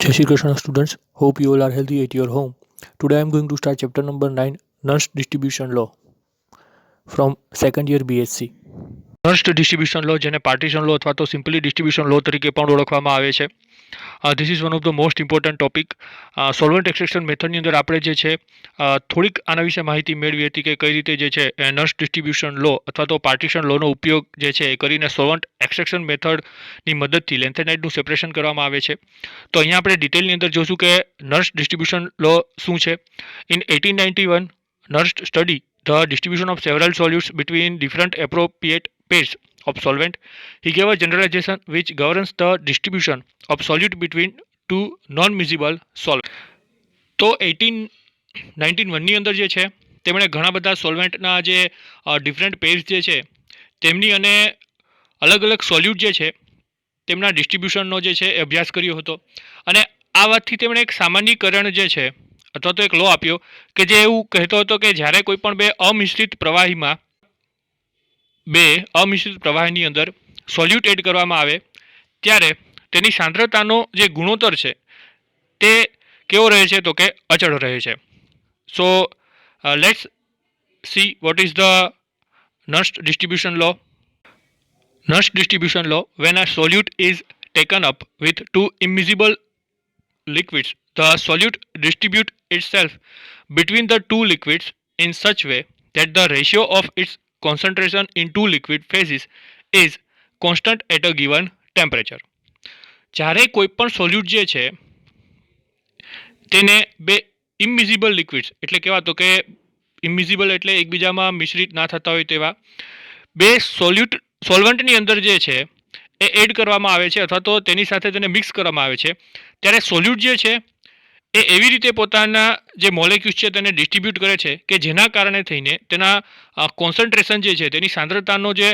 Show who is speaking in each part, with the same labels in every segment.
Speaker 1: Jai Shri Krishna students, hope you all are healthy at your home. Today I am going to start chapter number 9, Nernst distribution law from second year BSc. Nernst distribution law જેને partition લો અથવા તો simply distribution લો તરીકે પણ ઓળખવામાં આવે છે. This is one of the most important topic. Solvent extraction મેથડની અંદર આપણે જે છે થોડીક આના વિશે માહિતી મેળવી હતી કે કઈ રીતે જે છે નર્સ્ટ ડિસ્ટ્રીબ્યુશન લો અથવા તો પાર્ટીશન લોનો ઉપયોગ જે છે એ કરીને સોલ્વન્ટ એક્સટ્રેક્શન મેથડની મદદથી લેન્થેનાઇટનું સેપરેશન કરવામાં આવે છે. તો અહીંયા આપણે ડિટેલની અંદર જોશું કે નર્સ્ટ ડિસ્ટ્રીબ્યુશન લો શું છે. In 1891 Nernst study the distribution of several solutes between different appropriate pairs of solvent. He gave a generalization which governs the distribution of solute between two non-miscible solvents. તો 1891ની અંદર જે છે તેમણે ઘણા બધા સોલ્વેન્ટના જે ડિફરન્ટ પેર્સ જે છે તેમની અને અલગ અલગ સોલ્યુટ જે છે તેમના ડિસ્ટ્રીબ્યુશનનો જે છે એ અભ્યાસ કર્યો હતો અને આ વાતથી તેમણે એક સામાન્યીકરણ જે છે અથવા તો એક લો આપ્યો કે જે એવું કહેતો હતો કે જ્યારે કોઈ પણ બે અમિશ્રિત પ્રવાહીની અંદર સોલ્યુટ એડ કરવામાં આવે ત્યારે તેની સાંદ્રતાનો જે ગુણોત્તર છે તે કેવો રહે છે તો કે અચળ રહે છે. So let's see what is the Nernst distribution law. Nernst distribution law: when a solute is taken up with two immiscible liquids, the solute distributes itself between the two liquids in such way that the ratio of its concentration in two liquid phases is constant at a given temperature. જ્યારે કોઈ પણ સોલ્યુટ જે છે તેને બે ઇમિઝિબલ liquids એટલે કેવા તો કે ઇમિઝિબલ એટલે એકબીજામાં મિશ્રિત ના થતા હોય તેવા બે સોલ્વન્ટની અંદર જે છે એ એડ કરવામાં આવે છે અથવા તો તેની સાથે તેને મિક્સ કરવામાં આવે છે ત્યારે સોલ્યુટ જે છે એ એવી રીતે પોતાના જે મોલેક્યુલ્સ છે તેને ડિસ્ટ્રીબ્યુટ કરે છે કે જેના કારણે થઈને તેના કોન્સન્ટ્રેશન જે છે તેની સાંદ્રતાનો જે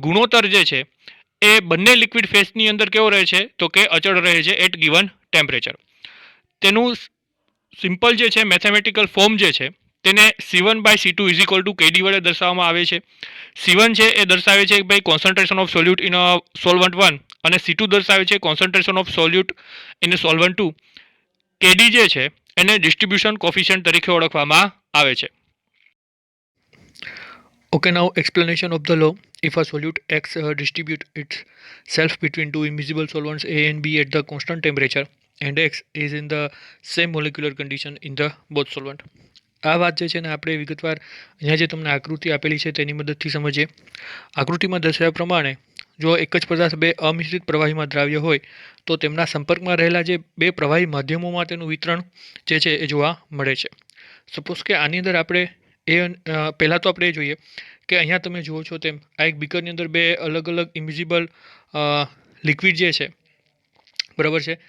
Speaker 1: ગુણોત્તર જે છે એ બંને લિક્વિડ ફેઝની અંદર કેવો રહે છે તો કે અચળ રહે છે એટ ગિવન ટેમ્પરેચર. તેનું સિમ્પલ જે છે મેથેમેટિકલ ફોર્મ જે છે તેને C1/C2 = KD વડે દર્શાવવામાં આવે છે. C1 છે એ દર્શાવે છે કે ભાઈ concentration of solute in solvent 1 અને C2 દર્શાવે છે concentration of solute in solvent 2. KD જે છે એને ડિસ્ટ્રીબ્યુશન કોફિશિયન્ટ તરીકે ઓળખવામાં આવે છે. Okay, now explanation of the law. If a solute X distributes itself between two immiscible solvents A and B at the constant temperature and X is in the same molecular condition in the both solvent. આ વાત જે છે ને આપણે વિગતવાર અહીંયા જે તમને આકૃતિ આપેલી છે તેની મદદથી સમજીએ. આકૃતિમાં દર્શાવ્યા પ્રમાણે જો એક જ પદાર્થ બે અમિશ્રિત પ્રવાહીમાં દ્રાવ્ય હોય તો તેમના સંપર્કમાં રહેલા જે બે પ્રવાહી માધ્યમોમાં તેનું વિતરણ જે છે એ જોવા મળે છે. સપોઝ કે આની અંદર આપણે પહેલાં તો આપણે એ જોઈએ કે અહીંયા તમે જુઓ છો તેમ આ એક બીકરની અંદર બે અલગ અલગ ઇમિઝિબલ લિક્વિડ જે છે બરાબર છે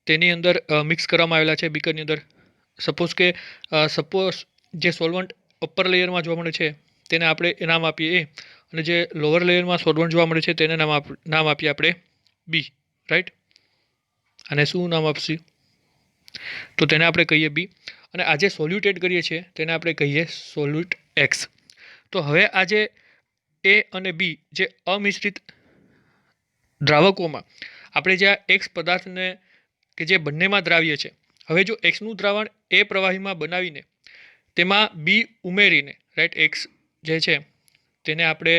Speaker 1: તેની અંદર મિક્સ કરવામાં આવેલા છે બીકરની અંદર. સપોઝ જે સોલ્વન્ટ અપર લેયરમાં જોવા મળે છે તેને આપણે નામ આપીએ એ અને જે લોઅર લેયરમાં સોલ્વન્ટ જોવા મળે છે તેને નામ આપીએ આપણે બી, રાઈટ. અને શું નામ આપશે તો તેને આપણે કહીએ બી અને આ જે સોલ્યુટ એડ કરીએ છીએ તેને આપણે કહીએ સોલ્યુટ એક્સ. તો હવે આ જે એ અને બી જે અમિશ્રિત દ્રાવકોમાં આપણે જે આ એક્સ પદાર્થને કે જે બંનેમાં દ્રાવ્ય છે હવે જો એક્સનું દ્રાવણ એ પ્રવાહીમાં બનાવીને તેમાં બી ઉમેરીને રાઈટ એક્સ જે છે તેને આપણે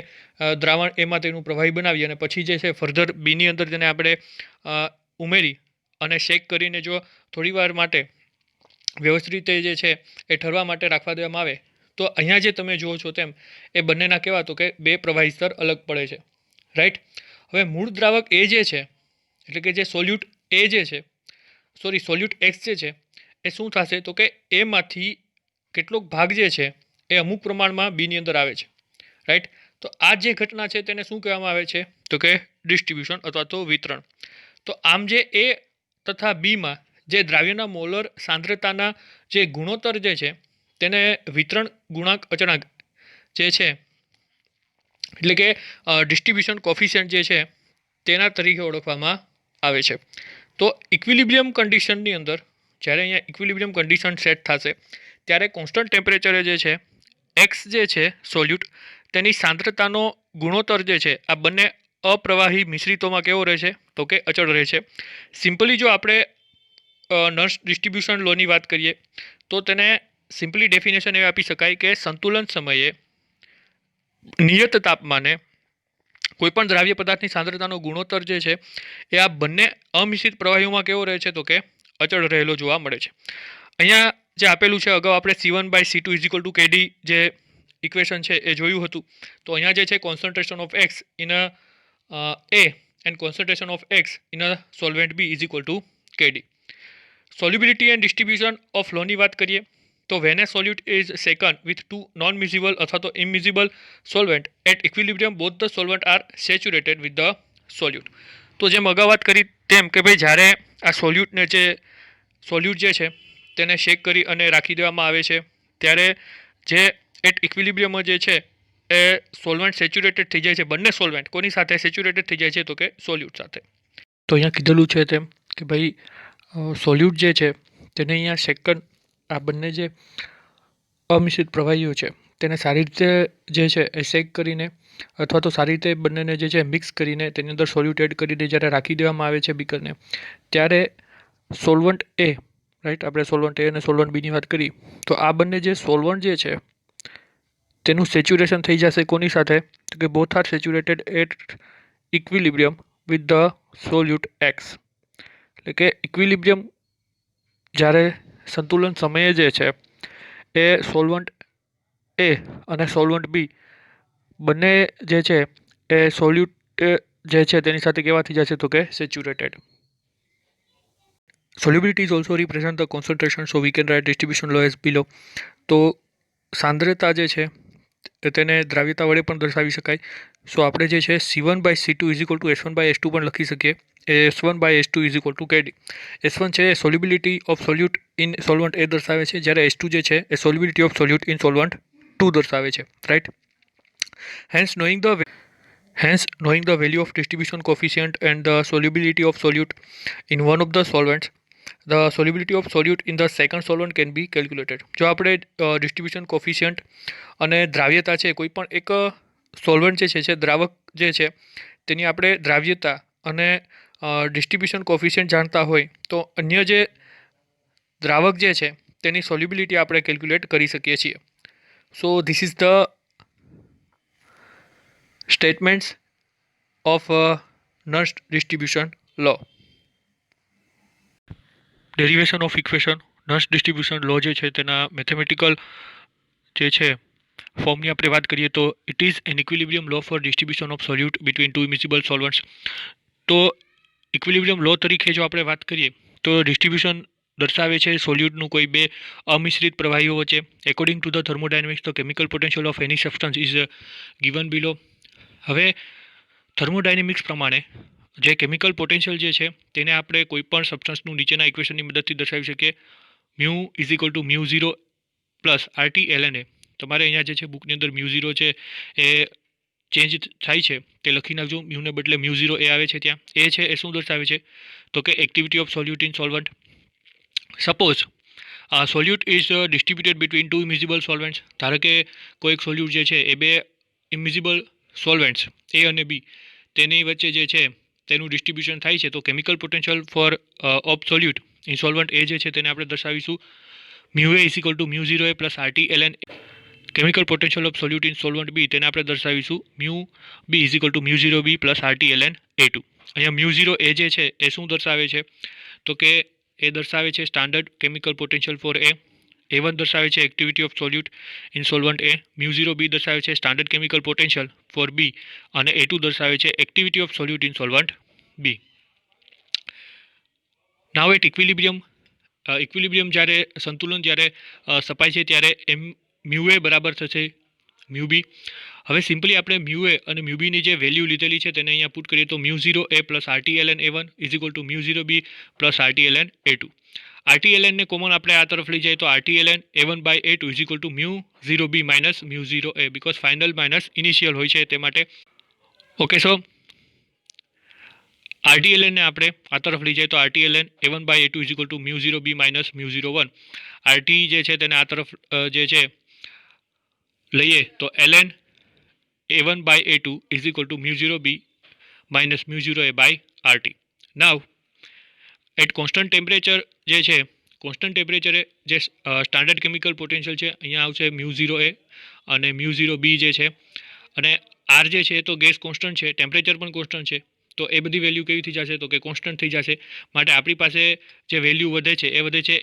Speaker 1: દ્રાવણ એમાં તેનું પ્રવાહી બનાવીએ અને પછી જે છે ફર્ધર બીની અંદર તેને આપણે ઉમેરી અને શેક કરીને જો થોડીવાર માટે વ્યવસ્થિત રીતે જે છે એ ઠરવા માટે રાખવા દેવામાં આવે તો અહીંયા જે તમે જુઓ છો તેમ એ બંનેના કહેવા તો કે બે પ્રવાહી સ્તર અલગ પડે છે, રાઈટ. હવે મૂળ દ્રાવક એ જે છે એટલે કે જે સોલ્યુટ એ જે છે સોલ્યુટ એક્સ જે છે એ શું થશે તો કે એમાંથી કેટલોક ભાગ જે છે એ અમુક પ્રમાણમાં બીની અંદર આવે છે, રાઈટ. તો આ જે ઘટના છે તેને શું કહેવામાં આવે છે તો કે ડિસ્ટ્રીબ્યુશન અથવા તો વિતરણ. તો આમ જે એ તથા બીમાં જે દ્રાવ્યના મોલર સાંદ્રતાના જે ગુણોત્તર જે છે તેને વિતરણ ગુણાંક અચળાંક જે છે એટલે કે ડિસ્ટ્રીબ્યુશન કોફિશિયન્ટ જે છે તેના તરીકે ઓળખવામાં આવે છે. તો ઇક્વિલિબ્રિયમ કન્ડિશનની અંદર જ્યારે અહીંયા ઇક્વિલિબ્રિયમ કન્ડિશન સેટ થશે ત્યારે કોન્સ્ટન્ટ ટેમ્પરેચરે જે છે એક્સ જે છે સોલ્યુટ તેની સાંદ્રતાનો ગુણોત્તર જે છે આ બંને અપ્રવાહી મિશ્રિતોમાં કેવો રહે છે તો કે અચળ રહે છે. સિમ્પલી જો આપણે નર્સ ડિસ્ટ્રીબ્યુશન લોની વાત કરીએ તો તેને સિમ્પલી ડેફિનેશન એવી આપી શકાય કે સંતુલન સમયે નિયત તાપમાને કોઈપણ દ્રાવ્ય પદાર્થની સાંદ્રતાનો ગુણોત્તર જે છે એ આ બંને અમિશ્રિત પ્રવાહીઓમાં કેવો રહે છે તો કે અચળ રહેલો જોવા મળે છે. અહીંયા જે આપેલું છે અગાઉ આપણે C1/C2 = KD જે ઇક્વેશન છે એ જોયું હતું. તો અહીંયા જે છે concentration of X in A and concentration of X in a solvent B is equal to KD. Solubility and distribution of low ની વાત કરીએ તો when a solute is shaken with two non-miscible અથવા તો immiscible solvent at equilibrium both the solvent are saturated with the solute. તો જેમ અગાઉ વાત કરી તેમ કે ભાઈ જ્યારે આ સોલ્યુટને જે સોલ્યુટ જે છે તેને શેક કરી અને રાખી દેવામાં આવે છે ત્યારે જે એટ ઇક્વિલિબ્રિયમમાં જે છે એ સોલ્વન્ટ સેચ્યુરેટેડ થઈ જાય છે. બંને સોલ્વન્ટ કોની સાથે સેચ્યુરેટેડ થઈ જાય છે તો કે સોલ્યુટ સાથે. તો અહીંયા કીધેલું છે તેમ કે ભાઈ સોલ્યુટ જે છે તેને અહીંયા સેકન્ડ આ બંને જે અમિશ્રિત પ્રવાહીઓ છે તેને સારી રીતે જે છે એ શેક કરીને અથવા તો સારી રીતે બંનેને જે છે મિક્સ કરીને તેની અંદર સોલ્યુટ એડ કરીને જ્યારે રાખી દેવામાં આવે છે બીકરને ત્યારે સોલ્વન્ટ એ રાઈટ આપણે સોલ્વન્ટ એ અને સોલ્વન્ટ બીની વાત કરી તો આ બંને જે સોલ્વન્ટ જે છે તેનું સેચ્યુરેશન થઈ જશે કોની સાથે તો કે both are saturated at equilibrium with the solute X. એટલે કે ઇક્વિલિબ્રિયમ જ્યારે સંતુલન સમયે જે છે એ સોલ્વન્ટ એ અને સોલ્વન્ટ બી બંને જે છે એ સોલ્યુટ જે છે તેની સાથે કેવા થઈ જશે તો કે saturated. Solubility is also represent the concentration, so we can write distribution law as below. તો સાંદ્રતા જે છે તેને દ્રાવ્યતા વડે પણ દર્શાવી શકાય. સો આપણે જે છે C1/C2 = S1/S2 પણ લખી શકીએ. S1/S2 = KD. S1 છે solubility of solute in solvent A દર્શાવે છે, જ્યારે S2 જે છે એ solubility of solute in solvent 2 દર્શાવે છે, right. Hence knowing the value of distribution coefficient and the solubility of solute in one of the solvents, the solubility of solute in the second solvent can be calculated. જો આપણે distribution coefficient અને દ્રાવ્યતા છે કોઈ પણ એક solvent જે છે દ્રાવક જે છે તેની આપણે દ્રાવ્યતા અને ડિસ્ટ્રીબ્યુશન કોફિશિયન્ટ જાણતા હોય તો અન્ય જે દ્રાવક જે છે તેની સોલ્યુબિલિટી આપણે કેલ્ક્યુલેટ કરી શકીએ છીએ. So this is the statements of Nernst distribution law. Derivation of equation Nernst distribution law જે છે તેના મેથેમેટિકલ જે છે ફોર્મની આપણે વાત કરીએ તો it is an equilibrium law for distribution of solute between two immiscible solvents. તો ઇક્વિલિબ્રિયમ લો તરીકે જો આપણે વાત કરીએ તો ડિસ્ટ્રીબ્યુશન દર્શાવે છે સોલ્યુટનું કોઈ બે અમિશ્રિત પ્રવાહીઓ વચ્ચે. According to the thermodynamics the chemical potential of any substance is given below. હવે થર્મોડાયનેમિક્સ પ્રમાણે જે કેમિકલ પોટેન્શિયલ જે છે તેને આપણે કોઈપણ સબસ્ટન્સનું નીચેના ઇક્વેશનની મદદથી દર્શાવી શકીએ. Mu is equal to μ0 plus RT ln A. તમારે અહીંયા જે છે બુકની અંદર μ0 છે એ ચેન્જ થાય છે તે લખી નાખજો. મ્યુને બદલે μ0 એ આવે છે, ત્યાં એ છે એ શું દર્શાવે છે તો કે activity of solute in solvent. Suppose solute is distributed between two immiscible solvents. ધારો કે કોઈ એક સોલ્યુટ જે છે એ બે ઇમિસિબલ સોલ્વન્ટ્સ એ અને બી તેની વચ્ચે જે છે તેનું ડિસ્ટ્રીબ્યુશન થાય છે તો chemical potential for of solute in solvent A જે છે તેને આપણે દર્શાવીશું μA is equal to μ0A plus RT ln. Chemical potential of solute in solvent B તેને આપણે દર્શાવીશું μB is equal to μ0B plus RT ln A2. અહીંયા μ0 એ જે છે એ શું દર્શાવે છે તો કે એ દર્શાવે છે standard chemical potential four A1 દર્શાવે છે activity of solute in solvent A, μ0B દર્શાવે છે standard chemical potential for B અને A2 દર્શાવે છે activity of solute in solvent B. Now at equilibrium જ્યારે સંતુલન જ્યારે સપાય છે ત્યારે μA બરાબર થશે μB. હવે સિમ્પલી આપણે μA અને μBની જે વેલ્યુ લીધેલી છે તેને અહીંયા પુટ કરીએ તો μ0A plus RT ln A1 is equal to μ0B plus RT ln A2. RT ln ને કોમન આપણે આ તરફ લઈ જાય તો RT ln A1/A2 is equal to μ0B minus μ0A because final minus initial હોય છે તે માટે. ઓકે, સો RT ln ને આપણે આ તરફ લઈ જાય તો RT ln A1/A2 is equal to μ0B minus μ01. RT જે છે તેને આ તરફ જે છે લઈએ તો ln A1/A2 is equal to μ0B minus μ0A by RT. Now at constant temperature જે છે, કોન્સ્ટન્ટ ટેમ્પરેચરે જે સ્ટાન્ડર્ડ કેમિકલ પોટેન્શિયલ છે અહીંયા આવશે μ0 a અને μ0 b જે છે, અને આર જે છે તો ગેસ કોન્સ્ટન્ટ છે, ટેમ્પરેચર પણ કોન્સ્ટન્ટ છે, તો એ બધી વેલ્યુ કેવી થઈ જશે તો કે કોન્સ્ટન્ટ થઈ જશે. માટે આપણી પાસે જે વેલ્યુ વધે છે એ વધે છે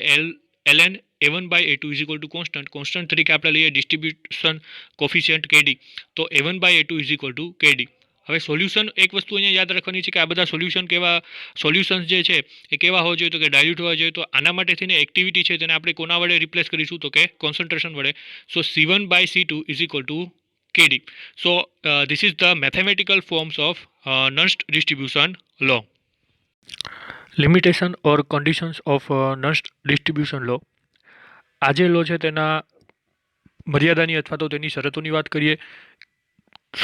Speaker 1: ln a1/a2 is equal two constant તરીકે આપણે લઈએ ડિસ્ટ્રીબ્યુશન કોફિશિયન્ટ kd, તો a1/a2 is equal two kd. હવે સોલ્યુશન એક વસ્તુ અહીંયા યાદ રાખવાની છે કે આ બધા સોલ્યુશન્સ જે છે એ કેવા હોવા જોઈએ તો કે ડાયલ્યુટ હોવા જોઈએ. તો આના માટે થઈને એક્ટિવિટી છે તેને આપણે કોના વડે રિપ્લેસ કરીશું તો કે કોન્સન્ટ્રેશન વડે. સો C1/C2 is equal two kd. So this is the mathematical forms of Nernst distribution law. Limitation or conditions of Nernst distribution law. આ જે લો છે તેના મર્યાદાની અથવા તો તેની શરતોની વાત કરીએ.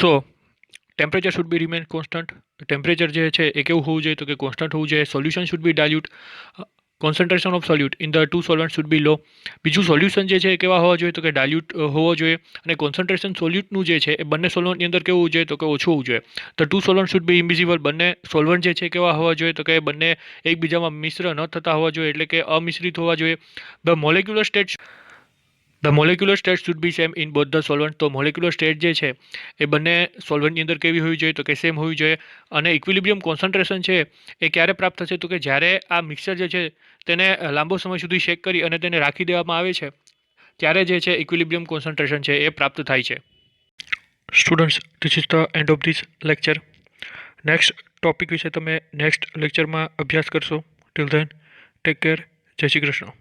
Speaker 1: So temperature should be remain constant. Temperature જે છે એ કેવું હોવું જોઈએ તો કે કોન્સ્ટન્ટ હોવું જોઈએ. Solution should be dilute. Concentration of solute in the two solvent should be low. બીજું સોલ્યુશન જે છે એ કેવા હોવા જોઈએ તો કે ડાયલ્યુટ હોવો જોઈએ, અને કોન્સન્ટ્રેશન સોલ્યુટનું જે છે એ બંને સોલવન્ટની અંદર કેવું હોવું જોઈએ તો કે ઓછું હોવું જોઈએ. The two solvent should be immiscible. બંને સોલવન્ટ જે છે કેવા હોવા જોઈએ તો કે બંને એકબીજામાં મિશ્ર ન થતા હોવા જોઈએ, એટલે કે અમિશ્રિત હોવા જોઈએ. The molecular state should be same in both the solvent. તો મોલેક્યુલર સ્ટેટ જે છે એ બંને સોલવન્ટની અંદર કેવી હોવી જોઈએ તો કે સેમ હોવી જોઈએ. અને ઇક્વિલિબ્રિયમ કોન્સન્ટ્રેશન છે એ ક્યારે પ્રાપ્ત થશે તો કે જ્યારે આ મિક્સર જે છે તેને લાંબો સમય સુધી શેક કરી અને તેને રાખી દેવામાં આવે છે ત્યારે જે છે ઇક્વિલિબ્રિયમ કોન્સન્ટ્રેશન છે એ પ્રાપ્ત થાય છે. Students, this is the end of this lecture. Next topic વિશે તમે નેક્સ્ટ લેક્ચરમાં અભ્યાસ કરશો. Till then take care. જય શ્રી કૃષ્ણ.